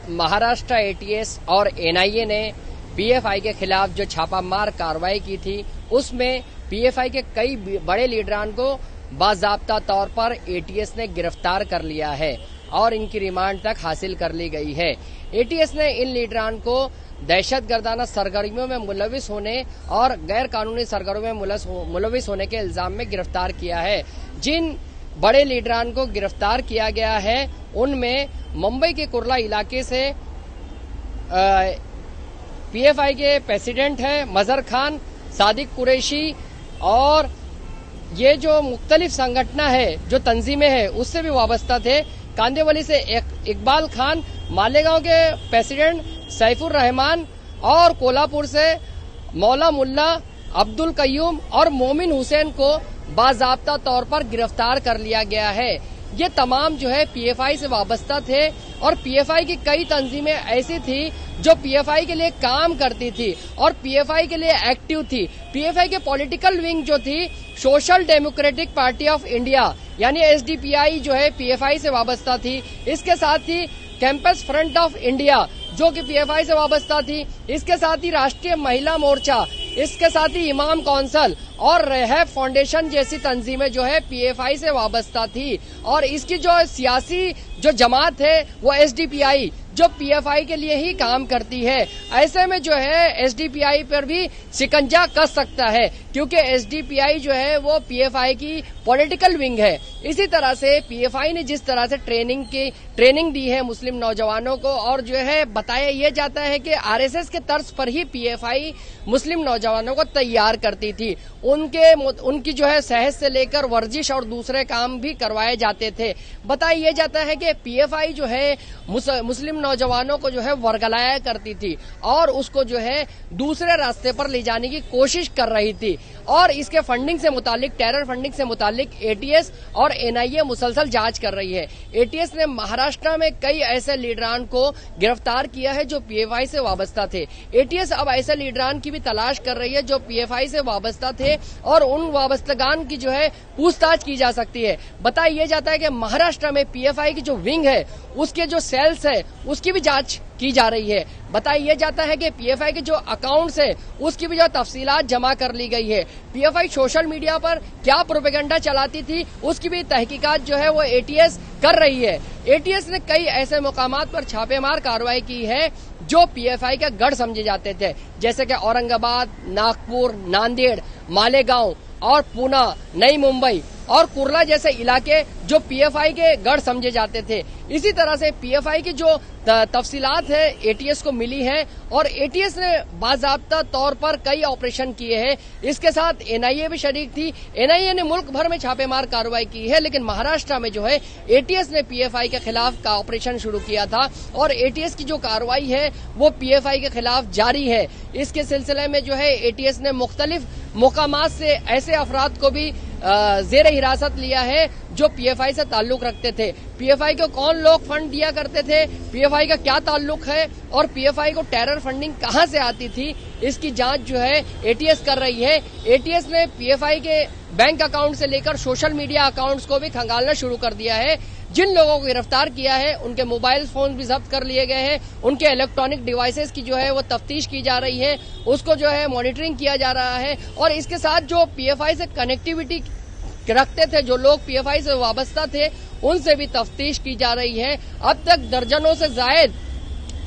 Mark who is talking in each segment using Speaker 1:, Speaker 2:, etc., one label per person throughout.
Speaker 1: Maharashtra ATS और NIA ने PFI के खिलाफ जो छापामार कार्रवाई की थी, उसमें पीएफआई के कई बड़े लीडरान को बाज़ाब्ता तौर पर एटीएस ने गिरफ्तार कर लिया है और इनकी रिमांड तक हासिल कर ली गई है। एटीएस ने इन लीडरान को दहशतगर्दाना सरगर्मियों में मुलविस होने और गैर कानूनी सरगर्मियों में मुलविस होने के इल्जाम में गिरफ्तार किया है। जिन बड़े लीडरान को गिरफ्तार किया गया है, उनमें मुंबई के कुर्ला इलाके से पीएफआई के प्रेसिडेंट हैं मजहर खान, सादिक कुरैशी, और ये जो मुख्तलिफ संगठना है, जो तंजीमें हैं, उससे भी वाबस्ता थे। कांदेवली से इकबाल खान, मालेगांव के प्रेसिडेंट सैफुर रहमान और कोल्हापुर से मौला मुल्ला, अब्दुल कयूम और मोमिन हुसैन को बाज़ाब्ता तौर पर गिरफ्तार कर लिया गया है। ये तमाम जो है पीएफआई से वाबस्ता थे और पीएफआई की कई तंजीमें ऐसी थी जो पीएफआई के लिए काम करती थी और पीएफआई के लिए एक्टिव थी। पीएफआई के पॉलिटिकल विंग जो थी, social democratic party of India यानी एसडीपीआई जो है पीएफआई से वाबस्ता थी। इसके साथ ही कैंपस फ्रंट ऑफ इंडिया जो कि पीएफआई से वाबस्ता थी। इसके साथ ही राष्ट्रीय महिला मोर्चा, इसके साथ ही इमाम काउंसिल और रहब फाउंडेशन जैसी तंजीमें जो है पीएफआई से वाबस्ता थी। और इसकी जो सियासी जो जमात है वो एसडीपीआई जो पीएफआई के लिए ही काम करती है। ऐसे में जो है एसडीपीआई पर भी शिकंजा कस सकता है, क्योंकि एसडीपीआई जो है वो पीएफआई की पॉलिटिकल विंग है। इसी तरह से पीएफआई ने जिस तरह से ट्रेनिंग दी है मुस्लिम नौजवानों को, और जो है बताया यह जाता है कि आरएसएस के तर्ज पर ही पीएफआई मुस्लिम नौजवानों को तैयार करती थी। उनकी जो है सेहत से लेकर वर्जिश और दूसरे काम भी करवाए जाते थे। बताया यह जाता है कि पीएफआई जो है मुस्लिम नौजवानों को जो है वर्गलाया करती थी और उसको जो है दूसरे रास्ते पर ले जाने की कोशिश कर रही थी। और इसके फंडिंग से मुतालिक, टेरर फंडिंग से मुतालिक एटीएस और एनआईए मुसलसल जांच कर रही है। एटीएस ने महाराष्ट्र में कई ऐसे लीडरान को गिरफ्तार किया है जो पीएफआई से वाबस्ता थे। एटीएस अब ऐसे लीडरान की भी तलाश कर रही है जो पीएफआई से वाबस्ता थे और उन वाबस्तगान की जो है पूछताछ की जा सकती है। बताया जाता है कि महाराष्ट्र में पीएफआई की जो विंग है, उसके जो सेल्स है, उसकी भी जांच की जा रही है। बताया जाता है कि पीएफआई के जो अकाउंट्स है, उसकी भी जो तफसीलात जमा कर ली गई है। पीएफआई सोशल मीडिया पर क्या प्रोपेगेंडा चलाती थी, उसकी भी तहकीकात जो है वो एटीएस कर रही है। एटीएस ने कई ऐसे मुकामात पर छापेमार कार्रवाई की है जो पीएफआई का गढ़ समझे जाते थे, जैसे कि औरंगाबाद, नागपुर, नांदेड़, मालेगांव और पूना, नई मुंबई और कुर्ला जैसे इलाके जो पीएफआई के गढ़ समझे जाते थे। इसी तरह से पीएफआई की जो तफसीलात है एटीएस को मिली है और एटीएस ने बाज़ाब्ता तौर पर कई ऑपरेशन किए हैं। इसके साथ एनआईए भी शरीक थी। एनआईए ने मुल्क भर में छापेमार कार्रवाई की है, लेकिन महाराष्ट्र में जो है एटीएस ने पीएफआई के खिलाफ का ऑपरेशन शुरू किया था और एटीएस की जो कार्रवाई है वो पीएफआई के खिलाफ जारी है। इसके सिलसिले में जो है एटीएस ने मुख्तलिफ मुकामात से ऐसे अफराद को भी जेर हिरासत लिया है जो पीएफआई से ताल्लुक रखते थे। पीएफआई को कौन लोग फंड दिया करते थे, पीएफआई का क्या ताल्लुक है और पीएफआई को टेरर फंडिंग कहां से आती थी, इसकी जांच जो है एटीएस कर रही है। एटीएस ने पीएफआई के बैंक अकाउंट से लेकर सोशल मीडिया अकाउंट्स को भी खंगालना शुरू कर दिया है। जिन लोगों को गिरफ्तार किया है उनके मोबाइल फोन भी जब्त कर लिए गए हैं। उनके इलेक्ट्रॉनिक डिवाइसेस की जो है वो तफ्तीश की जा रही है, उसको जो है मॉनिटरिंग किया जा रहा है। और इसके साथ जो पीएफआई से कनेक्टिविटी रखते थे, जो लोग पीएफआई से वाबस्ता थे, उनसे भी तफ्तीश की जा रही है। अब तक दर्जनों से जायद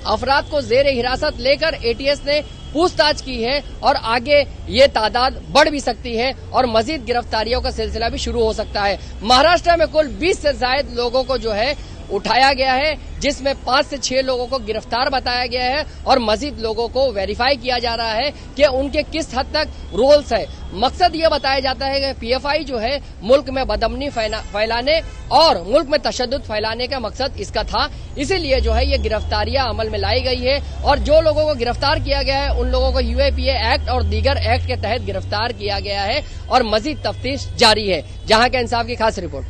Speaker 1: अफराद को जेर हिरासत लेकर एटीएस ने पूछताछ की है और आगे ये तादाद बढ़ भी सकती है और मजीद गिरफ्तारियों का सिलसिला भी शुरू हो सकता है। महाराष्ट्र में कुल 20 से ज्यादा लोगों को जो है उठाया गया है, जिसमें 5 से 6 लोगों को गिरफ्तार बताया गया है और मजीद लोगों को वेरीफाई किया जा रहा है कि उनके किस हद तक रोल्स है। मकसद ये बताया जाता है कि पीएफआई जो है मुल्क में बदअमनी फैलाने और मुल्क में तशद्दुद फैलाने का मकसद इसका था। इसीलिए जो है ये गिरफ्तारियां अमल में लाई गई है और जो लोगों को गिरफ्तार किया गया है उन लोगों को यूएपीए एक्ट और दीगर एक्ट के तहत गिरफ्तार किया गया है और मजीद तफ्तीश जारी है। जहां के इंसाफ की खास रिपोर्ट।